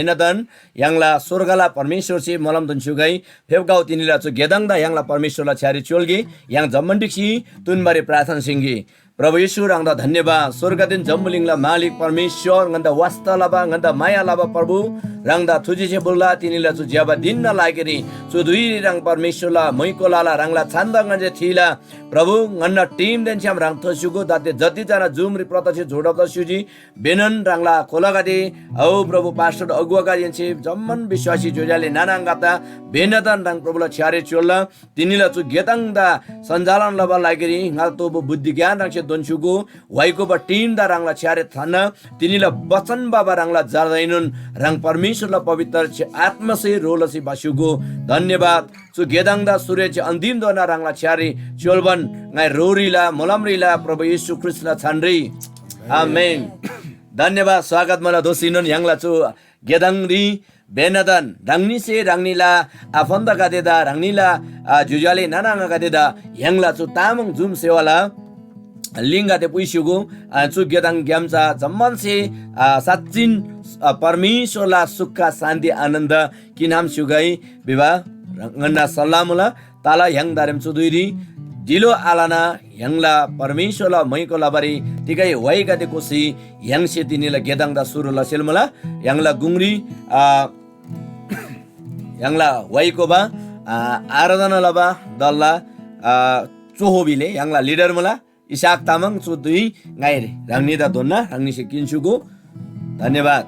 Inatan yang la surgala permisur si malam tun sugai febgau tinila chu gedangda yang la permisur la chari cholgi yang jammandiksi tunbari प्रार्थना सिंगी प्रभु यीशु रंगदा धन्यवाद स्वर्गदिन जम्मुलिंगला मालिक परमेश्वर गंदा वास्ता लाबा गंदा माया लाबा प्रभु रंगदा तुझे बोला तिनीला छु ज्याबा दिन न लागेरी छु दुई रंग परमेश्वरला मैकोलाला रंगला छन्दा गंजे थिला प्रभु गन्ना टीम देन छम रंग थसुगो दाते जति जना जुमरी प्रत्यक्ष जोडब सुजी बेनन रंगला कोलागादे औ प्रभु पास्टर अगुवागा यन्छे जम्मन विश्वासी जोजाले नानांगाता बेनदन रंग प्रभुला छ्यारे चोल्ला तिनीला छु गेतंगदा सञ्चालन लबा लागेरी ngato बुद्धि ज्ञान रंगसे दोनसुगो वाइको बा टीम दा रंगला छ्यारे थाना तिनीला वचन बाबा रंगला जादैनुन रंग परमेश्वरला पवित्र छ आत्मा से रोलसी बासुगो धन्यवाद सु गेदांगदा सूर्य अन्तिम दोना रंगला छ्यारे चोलबन ngai रोरीला मोलमरीला प्रभु येशू ख्रिस्टला छानरी आमेन धन्यवाद स्वागत मला दोसिनन यांगला छु गेदांगरी बेनदन रंगनी से रंगनीला आफन्दा गादेदा रंगनीला जुजाले नानांगा गादेदा यांगला छु तामंग जुम सेवाला लिंगा ते पुइसुगो छु गेदांग ग्यामचा जम्मन से साच्चिन परमेश्वरला सुख शान्ति आनन्द किनाम सुगाई विवाह रंगना सल्लामुला ताला yang दारेम चुदुरी दिलो आलाना यंगला परमेश्वरला मैकोला बारी तिकै वाइगा ते कोसी yang से तिनीला गेदांगदा सुरुला सेलमला यंगला गुंगरी यंगला वाइकोबा आराधना लबा दल्ला चोहोबिले यंगला लिडर मला इसाक तामाङ चुदुई गाइरे रंगनीदा दोन्ना रंगनी से किन्सुगो धन्यवाद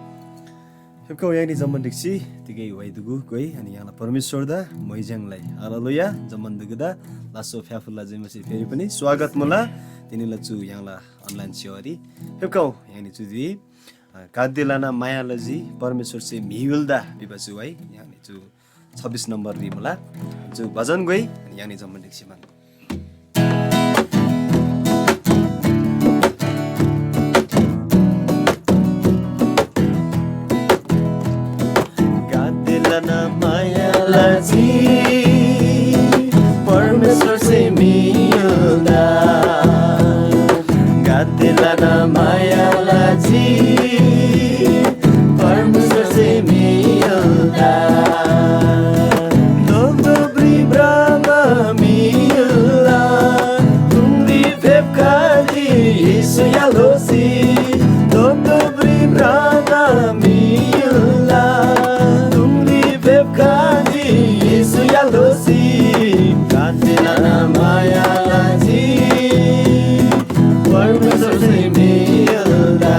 hebkau yang ni zaman diksi tigai waidugu koi ani yang परमेश्वर दा मैजंगलाई हालेलुया zaman dugda laso फ्याफुल्ला जैमसी फेरि पनि स्वागत मुला तिनीला छु यहाँला अनलाइन सेवारी hebkau yang ni चुदि कादिलाना मायालजी परमेश्वर से मिहुल्दा बिबासु है यहाँ नि छु 26 नम्बर रि मुला छु भजन गई अनि यहाँ नि zaman diksi मान मायालाजी परमेश्वर से मिल्दा गादिलाना मायालाजी परमेश्वर से मिल्दा दोब्री ब्रामा मिल्ला तुमरी फेपकादी यीशु यालोसी दोब्री ब्रामा मिल्ला Kadi Yesu Yalosi Katilana Mayalaji Permesor se milda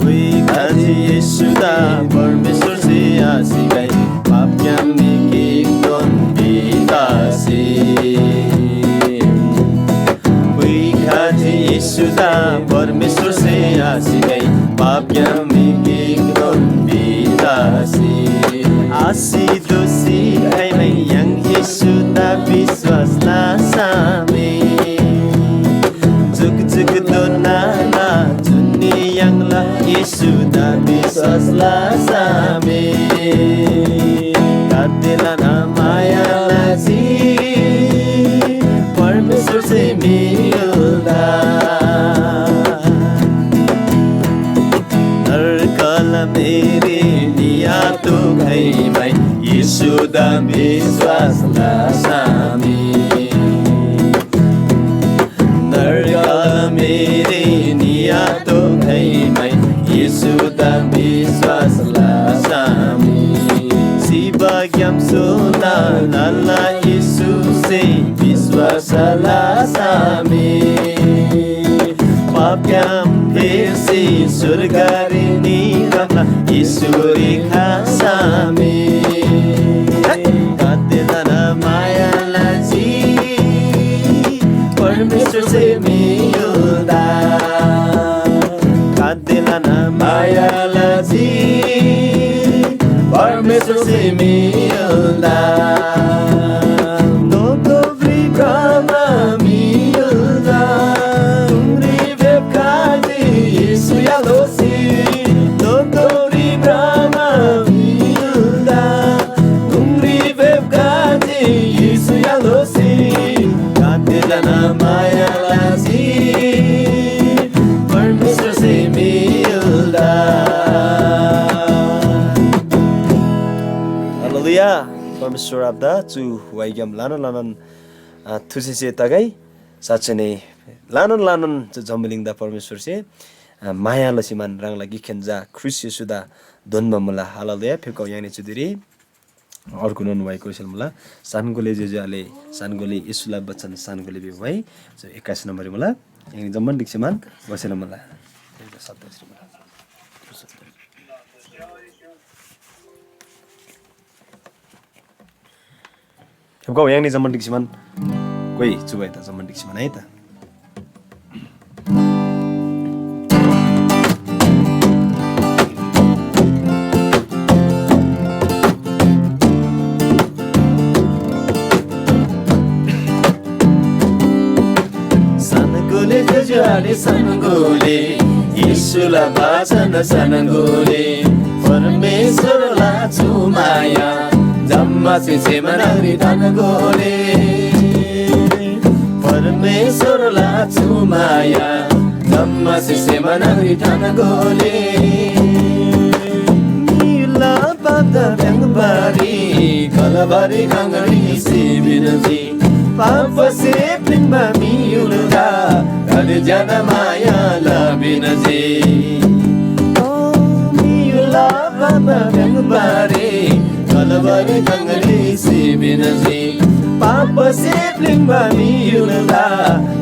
Ui Kadi Yesu da Permesor se asigai Papya mikik don bitasi Ui Kadi Yesu da Permesor se asigai Papya Asi dosi ay may yang Yesu na biswas la sami Zug doon na tuni yang la Yesu na biswas la sami Kadila na mayalazi Permesor se milda Narkala mere तो खै भाइ यीशु दा विश्वास ला सामी नरकाल मेरे निया तो खै भाइ यीशु दा विश्वास ला सामी शिवा ज्ञाम सुना नाला यीशु से विश्वास ला सामी पाप्याम फेसी सुरगारी निरमला ईश्वरी खासामी कादिलाना मायालाजी परमेश्वर से मिल्दा कादिलाना मायालाजी परमेश्वर से मिल्दा Yalosi, Dondori Brahma परमेश्वर आपदा चु वाइगम लानन थुसेसे तगाई साँच्चै नै लानन जम्बलिङदा परमेश्वर से माया लसिमान राङला गिखेन्जा ख्रिस्ट येशुदा दोनमा मला हालेलुया फेको यानी चुदिरी अर्को नन भएको छ मलाई सानगोले जेजाले सानगोले यसुला बच्चन सानगोले बे भाइ 21 नम्बर मलाई यहाँ जम्मन डिक्समान बसेर मलाई फेको यहाँ जम्मन डिक्समान कोही चुबाइ त जम्मन डिक्समान है त सानगोले येशुला बाचन सानगोले परमेश्वरला चुमाया जम्मा सिसेमा नगरी थानगोले परमेश्वरला चुमाया जम्मा सिसेमा नगरी थानगोले नीला पाता ब्याङबारी Kalbarri काङ्गरी सिबिनजी Papa sibling mami ulda Kali jana maya labinaji Oh mi ula papa gangbari Kalabari kangali sibinaji Papa sibling mami ulda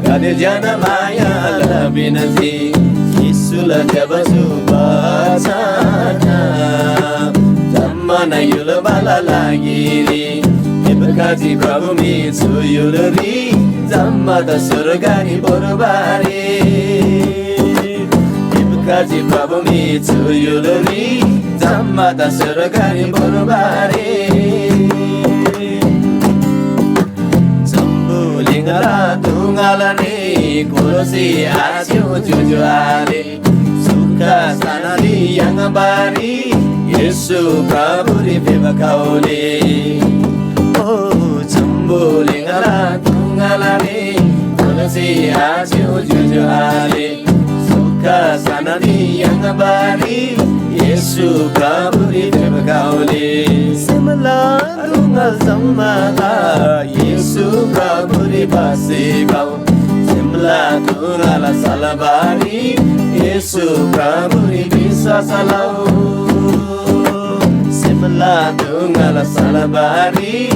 Kali jana maya labinaji Isula jabasu basana Jamana yula bala lagiri Kaji Prabhu mi suyuluri Zammata surgani borubari Kaji Prabhu mi suyuluri Zammata surgani borubari Sambu lingala tungalani Kurusi asyu jujuali Sukha sanali yang bari Yesu Prabhu di vivakauli Lingala tungalani Tulasi asyu jujuali Sukha sanadi yang bari Yesu Prabhu di devakauli Simala tungal sammata Yesu Prabhu di pasikau Simala tungala salabari Yesu Prabhu di bisa salau Simala tungala salabari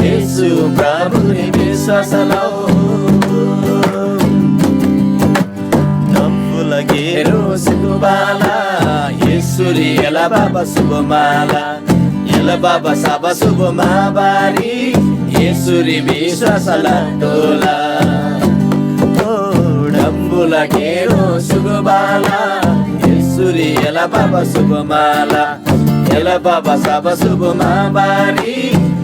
Yesu Prabhu ni bisa salau Nampu lagi rusukubala Yesu di ela baba subamala Ela baba saba subamabari Yesu di bisa salatola Oh nampu lagi rusukubala Yesu di ela baba subamala Ela baba saba subamabari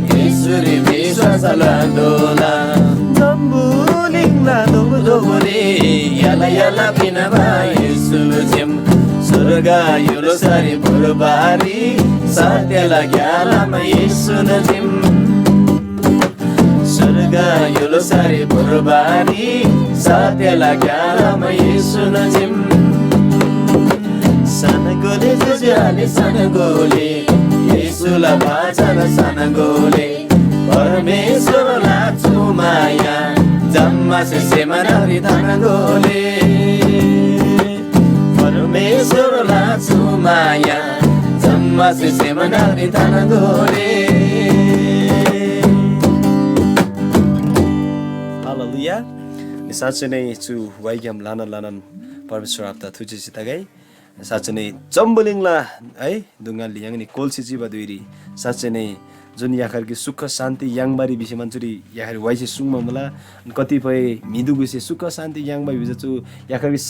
Suri bisa salandola Nambuling na dogoli Yala yala pinaba Yesu jim Surga yulo sari burbari Satyala gyala ma Yesu na jim Surga yulo sari burbari Satyala gyala ma Yesu na jim Sanagole jujali sanagole Yesu la bachana sanagole Parmeshwarla chumaya Jamma sisema nagri thanagole Parmeshwarla chumaya Jamma sisema nagri thanagole Hallelujah साँच्चै नै छु वाइग्याम लानन परमेश्वर आपदा थुचे सिताgai साँच्चै नै जम्बलिङला है दुङ्गाली याङनी कोल्सी जीवा दुइरी साँच्चै नै जुन याखरकी सुख शान्ति याङबारी विषय मान्छुरी याखर वाइसे सुङमा मला कतिपय मिदुगुसे सुख शान्ति याङबारी बिजचु याखरकी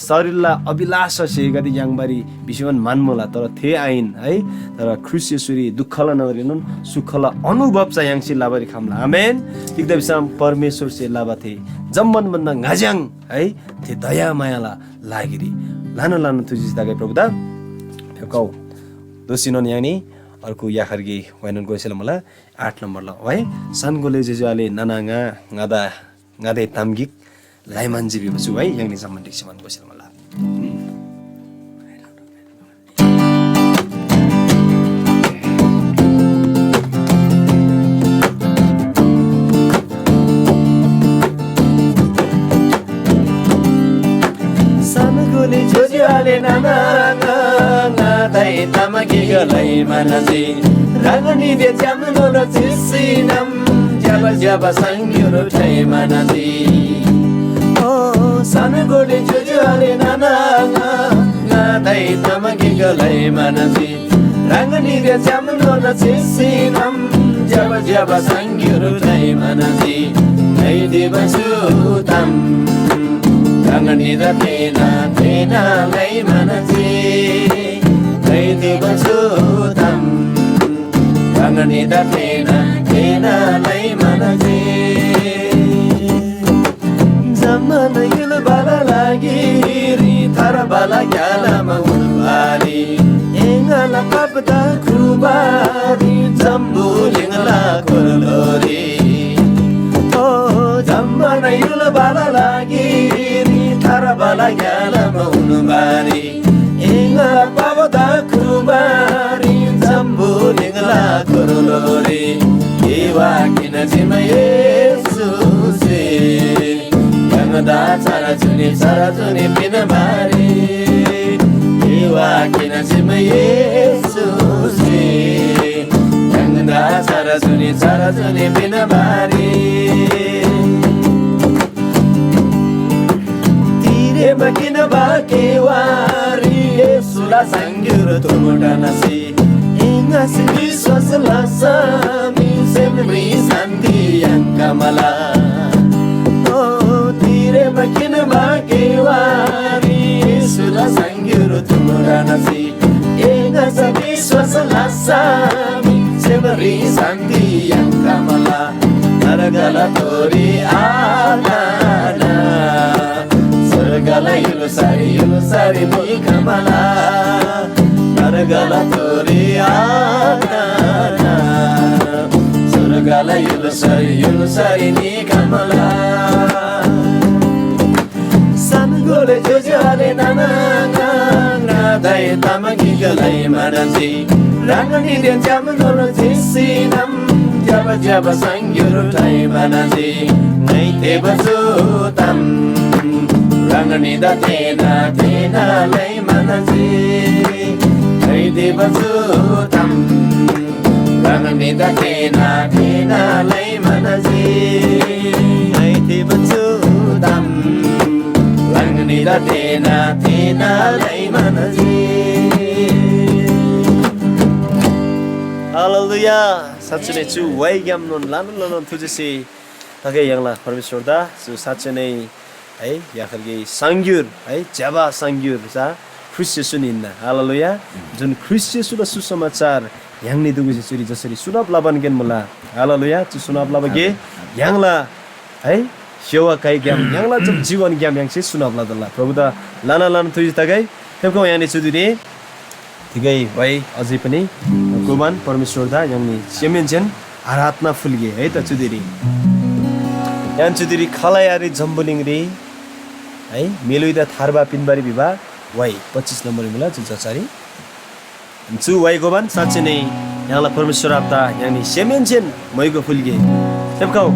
शरीरला अभिलाष से गति याङबारी विषयमान मानमला तर थे आइन है तर ख्रिस्ट येशूरी दुःखला नगरिनुन सुखला अनुभव चाहिँ याङसी लाबरी खामला आमेन तिक्दा बिसम परमेश्वर से लाबा थे जम्मन बन्द गाज्याङ है थे दया मायाला लागिरी लान तुजिस दागे प्रभुदा फेकाउ दोसिनन यानी अर्को याखरगी वाइनन गोसेल मला 8 नम्बर ल है सानगोले जेजाले नानाङा ngaदै तामगिक लाइमानजी बिबसु है याङनि सम्बन्धी समान गोसेल मला ale nana na dai tamagi galai manaji rangani de jamno no chisinam jaba jaba sangyuro thai manaji oh sanagole jojo ale nana na dai tamagi galai manaji rangani de jamno no chisinam jaba jaba sangyuro thai manaji nai devasu tam rangani da tena lai manaji nai devasu tam rangani da tena lai manaji zaman yul bala lagi ri thar bala gyala maulbari engala kapda krubari jambu lingla kolori oh zaman yul bala lagi ri thar bala gyala maulbari engala kapda krubari jambu lingla kolori ewa kinajima yesus da chara chuni pinamari ewa kinajima yesus da chara chuni pinamari tire makina bakewari yesula sangyuro tumota nasi ingasi viswas lasami semri santi yang kamala tire makina bakewari yesula sangyuro tumota nasi ingasi viswas lasami semri santi yang kamala naragala tori alana sargala ilusari ni kamala naragala tori alana sargala ilusari ni kamala sanugole jojale nana dai tamagi galai manaji rangani de jamno chisinam jaba jaba sangyuro thai manaji nai devasu tam rangani da tena lai manaji nai devasu tam rangani da tena lai manaji nai devasu tam rangani da tena lai manaji. Hallelujah. साँच्चै नै छु why ग्यामनोन लानो तुझसे तगे यांला परमेश्वर दा सु साँच्चै नै है याखरगे सांग्युर है ज्याबा सांग्युर जा ख्रिस्ट सुनिन्न हालेलुया जुन ख्रिस्ट सुल सुसमाचार यांगनि दुगुसे चुरी जसरी सुनाब लाबन गेन मला हालेलुया चु सुनाब लाबगे यांगला है सेवा काई ग्याम यांगला जब जीवन ग्याम यांगसे सुनाब लादला प्रभु दा लाना तुझ तगै तेको यानि चुदिने तिगै वाइ अझै पनि गोबान परमेश्वर दा यांगनि सेमेन्जेन आराधना फुलगे है त चुदिरी यान चुदिरी खलायारी जम्बुलिङरी है मेलुइदा थारबा पिनबारी विवाह वाइ 25 नम्बर मिला जु जचारी जु वाइ गोबान साँच्चै नै यांगला परमेश्वर आपदा यांगनि सेमेन्जेन मैगो फुलगे तेबकाउ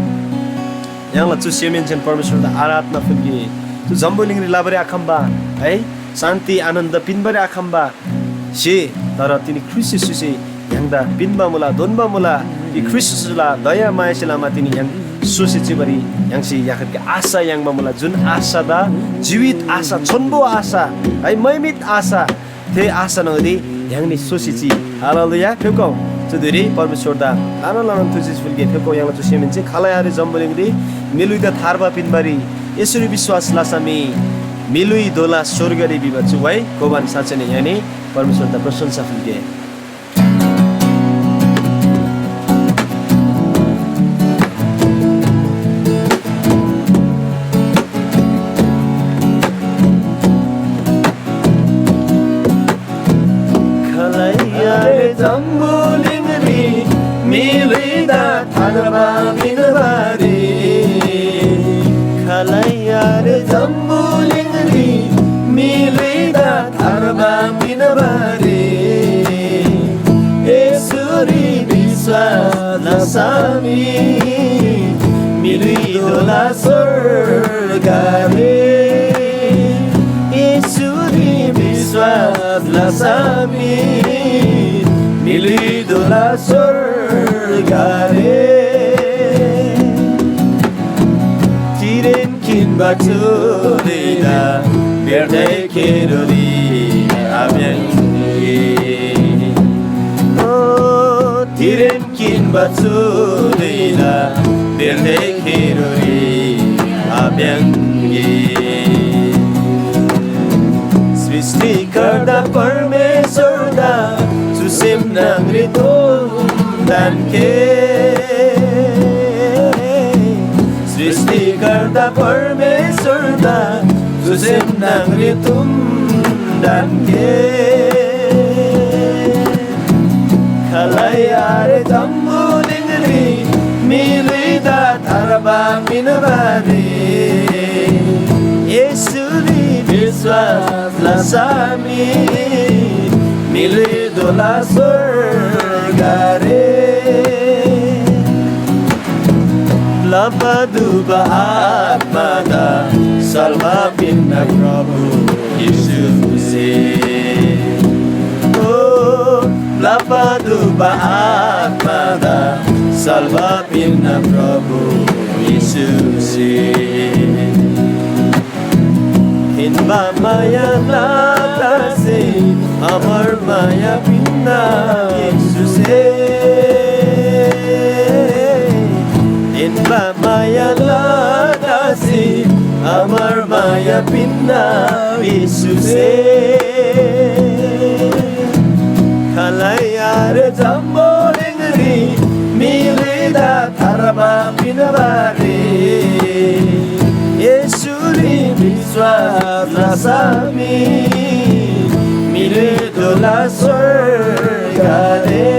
यांगला चु सेमेन्जेन परमेश्वर दा आराधना फुलगे जु जम्बुलिङरी लाबरे आखम्बा है शान्ति आनन्द पिनबारी आखम्बा से तर तिनी ख्रिस्ट सुसे यांगदा पिनबा मुला दोनबा मुला इ ख्रिस्ट सुला दया मायासिलामा तिनी yang सोसे चिबरी यांगसी याखरके आशा यांगबा मुला जुन आशा दा जीवित आशा छन्बो आशा है मैमित आशा थे आशा नगदी यांगनि सोसिची हालेलुया फेको चुदिरी परमेश्वर दा लानो तुजिस फुलगे फेको यांगला चुसेमेन्चे खलायारे जम्बलिङरी मेलुइदा थारबा पिनबारी यसरी विश्वास लासामी मिलुई दोला स्वर्गरी बिबछु भाइ कोबान साँच्चै नै यानी परमेश्वर दा प्रशंसा फुलगे खलायारे जम्बुलिङरी मिलुइदा थारबा पिनबारी खलायारे जम्बुलिङरी मिलुइदा थारबा पिनबारी यसरी विश्वास नसामी मिलुइ दोला स्वर्गरे यसरी विश्वासलाई सामी मिलिदोला स्वर्ग रे तिरेन किनबाट लिँदा बेर्दै खेरोली आब्याङ्गे तिरेन किनबाट लिँदा बेर्दै खेरोली आब्याङ्गे सृष्टिकर्ता परमेश्वरदा सुसेम नाङ्ग्री दानके सृष्टिकर्ता परमेश्वरदा सुसेम नाङ्ग्री दानके खलायारे जम्बुलिङ्ग्री मिलिदा थारबा मिनबारे यसुरी विश्वासलाई सामी मिलिदोला स्वर्ग रे लपदुबा आत्मादा सल्वा पिन्न प्रभु यीशुसे ओ लपदुबा आत्मादा सल्वा पिन्न प्रभु यीशुसे हिन्बा माया लासे अमर माया पिन्ना यीशुसे हिन्बा माया लासे अमर माया पिन्ना यीशुसे खलायार जम्बोलिङ्ग्री मिलिदा थारबा पिनबारे यसुरी विश्वासलाई सामी मिलिदोला स्वर्ग रे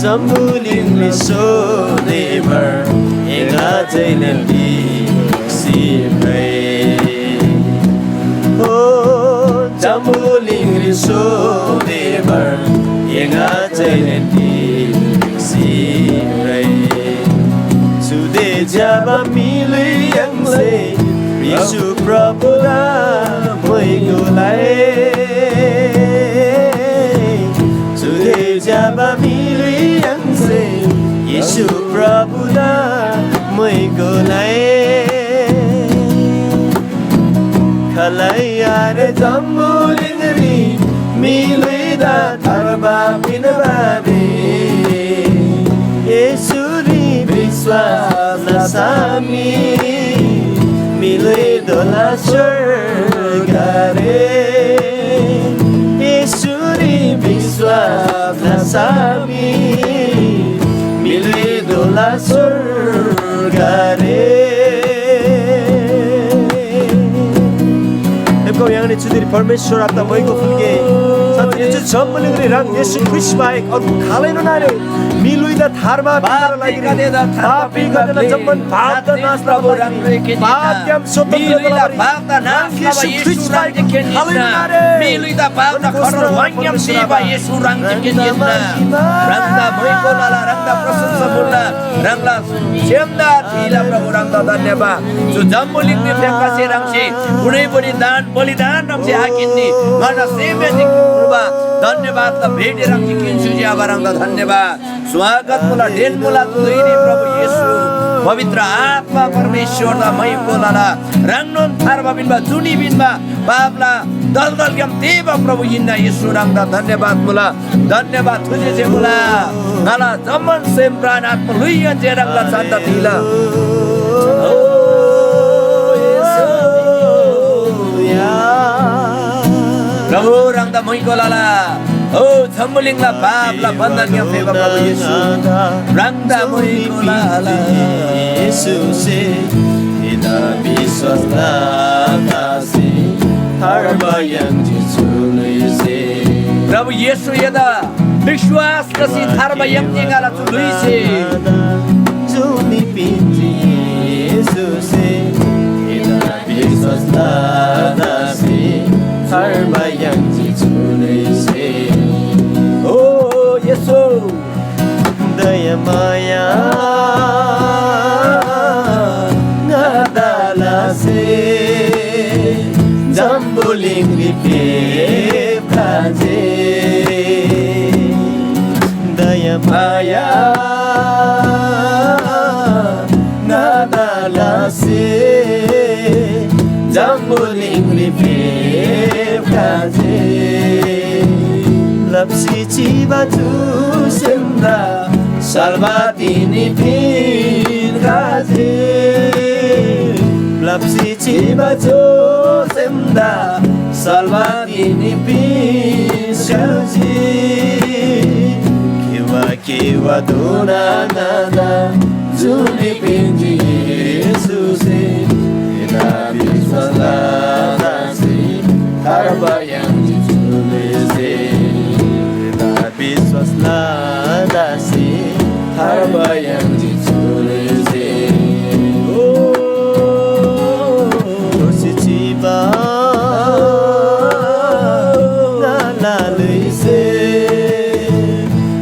जम्बुलिङ्ग्री सोदेवर एगा जैनली सिभै ओ जम्बुलिङ्ग्री सोदेवर एगा जैनली सिभै सुदे जब मिलियङले यीशु प्रभुला मैगोलाई सुदे जब मिलियङले यीशु प्रभुला मैगोलाई खलायारे जम्बुलिङ्ग्री मिलिदा थारबा पिनबारे यसुरी विश्वासलाई सामी मिलिदोला स्वर्ग रे यसुरी विश्वासलाई सामी मिलिदोला स्वर्ग रे Engkau yang dicuri permesur atau mereka fulge satu itu jambulingri rang Yesus Kristus baik और खाले न नारे मिलुई दा थारमा बिना लागि पापी गदला जम्मन पाप दा नाश दा पाप क्याम स्वतन्त्र दा पाप दा नाश दा Yesus baik खाले न नारे मिलुई दा पाप दा खरो वन्यम सेवा येशू रंग केनिना रंगदा भइको लाला रंगदा प्रशंसा बोल्ला रंगला सेमदा थिला प्रभु रंगदा धन्यवाद जो जम्बुलिङले फेका से रंगसे कुनै पनि दान बलिदान रंगसे हाकिन्नी माना सेमेजिक कृपा धन्यवाद ला भेटे रंगसे किन्सुजी आभारंगा धन्यवाद स्वागत मुला डेन मुला तुइनी प्रभु येशू पवित्र आत्मा परमेश्वर दा मै बोलाला रंगनोन थारबा बिनबा जुनी बिनबा पापला दलदल क्याम देवा प्रभु यिन्ना येशू रंगदा धन्यवाद मुला धन्यवाद तुझे जे मुला नाला जमन सेम प्राण आत्मा लुइयन जे रंगला चांदा थिला प्रभु रंगदा मै बोलाला ओ जम्बुलिङला पापला बन्धन क्याम देवा प्रभु येशू रंगदा मै बोलाला येशू से इदा विश्वासला दासी थारबायङ जिसुले से प्रभु येशू यदा विश्वास कसी थारबायङ जिंगाला चुलुई से जुनी पिन्जी येशू से इदा विश्वासला दासी थारबायङ जिसुले से ओ येशू दया माया Jambuling ripip kaje Daya maya Nadalase Jambuling ripip kaje Lapsi chiba tu semda Salvatini pin kaje Lapsi chiba tu semda Salvatini pin kaje Kiwa dona nada Juni pinji Yesusi Ina biswala nasi Harba yang ditulisi Ina biswala nasi Harba yang ditulisi Kursi ciba Nalalisi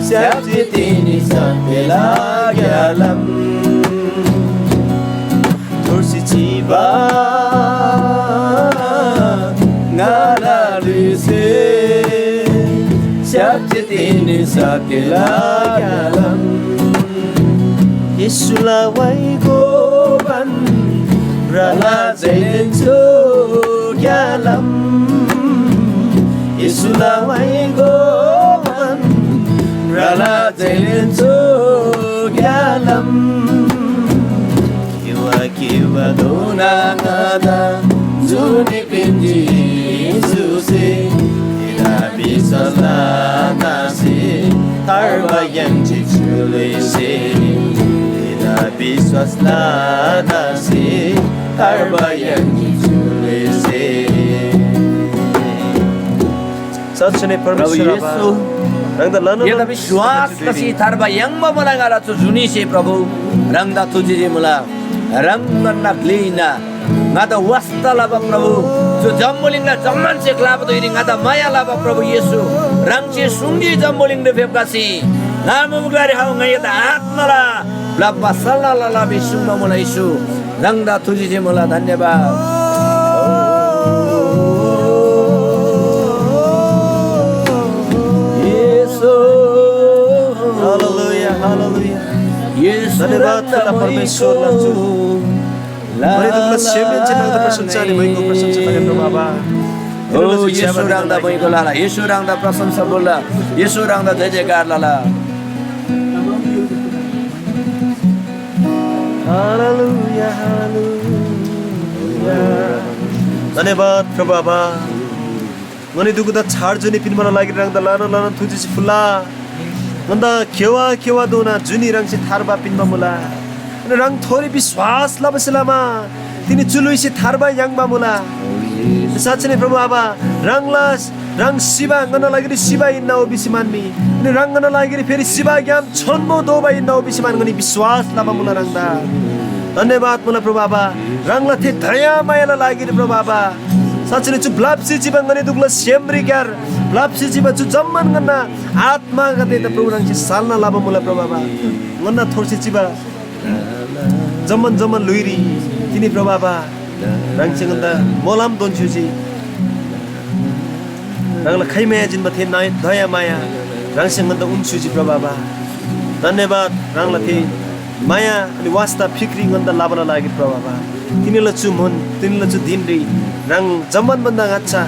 Siap titini sampai lagi alam Kursi ciba Nalalisi Siap titini sampai lagi alam Isulah wai goban Rala jailin cuk alam Isulah wai goban Rala jailin cuk alam Kiwa dona nada Juni pinji Yesusi Tidak bisa lanasi Harba yang ditulisi Tidak bisa lanasi Harba yang ditulisi Satsune परमेश्वर Yesus Kita विश्वास कसी थारबा yang मला ngala tu juni si Prabhu rangda tuji mula ranganna glina ngada wasta laba Prabhu tu jamboling na jamman se klaba tu ini ngada maya laba Prabhu Yesu rangchi sungi jamboling de febkasi namu gari hau ngaya da atmala laba salala la bisu mula Yesu rangda tuji mula धन्यवाद Hallelujah, hallelujah. धन्यवाद तेरा परमेश्वर लाजू मरे तुमला सेवन चे नंतर प्रशंसा ने मई को प्रशंसा करे प्रभु बाबा ओ येशू रांगदा मई को लाला येशू रांगदा प्रशंसा बोला येशू रांगदा जय जयकार लाला Hallelujah, hallelujah. धन्यवाद प्रभु बाबा मने दुगुदा छाड जुनी पिन मला लागि रंग द लानो लानो तुजी फुला नंदा केवा दोना जुनी रंग से थारबा पिनमा मुला रंग थोरी विश्वास लबसलामा तिनी चुलुइसे थारबा यांगबा मुला साच्चै प्रभु बाबा रंग शिवा गन लागि शिवा इन्ना ओ बिसिमानमी नि रंग गन लागि फेरि शिवा ज्ञान छन्मो दोबा इन्ना ओ बिसिमान गनी विश्वास लबा मुला रंगदा धन्यवाद मुला प्रभु बाबा रंगला थे दया मायाला लागि प्रभु बाबा साच्चै चु ब्लाप्सी जीवन गने दुगला सेमरी क्यार ब्लाप्सी जीवन चु जम्मन गन्ना आत्मा गते त प्रभु रंग सालना लाबा मुला प्रभु बाबा गन्ना थोरसी जीवा जम्मन लुइरी तिनी प्रभु बाबा रंग गन्दा मोलाम दोन्चुजी रंगला खैमाया जिनमा थे दया माया रंग गन्दा उन्चुजी प्रभु बाबा धन्यवाद रंगला थे माया अनि वास्ता फिक्री गन्दा लाबला लागि प्रभु बाबा तिनीलाई छु मन तिनीलाई छु दिन रे रंग जमन बन्दा गाच्छा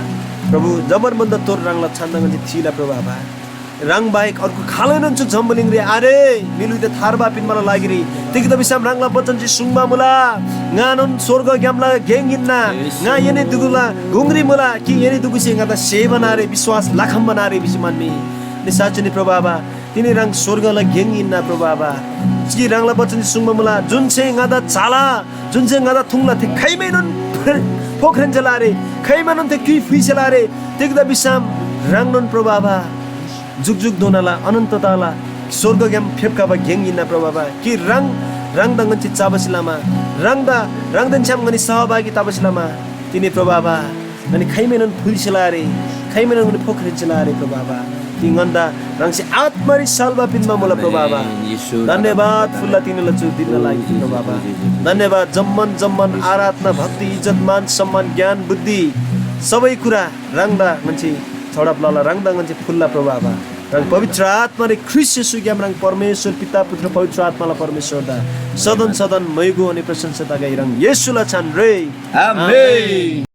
प्रभु जमन बन्दा तोर रंगला छन्दा गन्जी थिला प्रभु बाबा रंग बाइक अर्को खालैनन् छु जम्बलिङ रे आरे मिलुइदे थारबा पिन मला लागि रे तिगदा बिसाम रंगला बचन छि सुङबा मुला गानन स्वर्ग ग्यामला गेंगिन्ना nga यने दुगुला गुंगरी मुला कि यने दुगुसे गादा सेवना रे विश्वास लाखम बना रे बिसमानमी नि साचनी प्रभु बाबा तिनी रंग स्वर्गला गेंगिन्ना प्रभु बाबा कि रंगला बचन छि सुङबा मुला जुन चाहिँ गादा चाला जुन चाहिँ गादा थुङला थे खैमेनन पोखरन जलारे खैमेनन थे कि फिसलारे तिगदा बिसाम रंगनन प्रभु बाबा जुग दोनाला अनन्तताला स्वर्ग ग्याम फेपकाबा गेंगिन्ना प्रभु बाबा कि रंग दंगन चाबसिलामा रंगदन छाम गनी सहभागी ताबसिलामा तिनी प्रभु बाबा अनि खैमेनन फुलसिलारे खैमेनन गनी पोखरिसिलारे प्रभु बाबा तिंगन्दा रंगसे आत्मरी सालबा पिनमा मोला प्रभु बाबा धन्यवाद फुल्ला तिनीलाई छु दिन लागि प्रभु बाबा धन्यवाद जम्मन आराधना भक्ति इज्जत मान सम्मान ज्ञान बुद्धि सबै कुरा राङ्दा मान्छे छडप लला राङ्दा मान्छे फुल्ला प्रभाव रङ पवित्र आत्मा रे ख्रिस्ट येशू ग्याम रङ परमेश्वर पिता पुत्र पवित्र आत्माला परमेश्वर दा सदन सदन मैगो अनि प्रशंसता गाई रङ येशूला छन् रे आमेन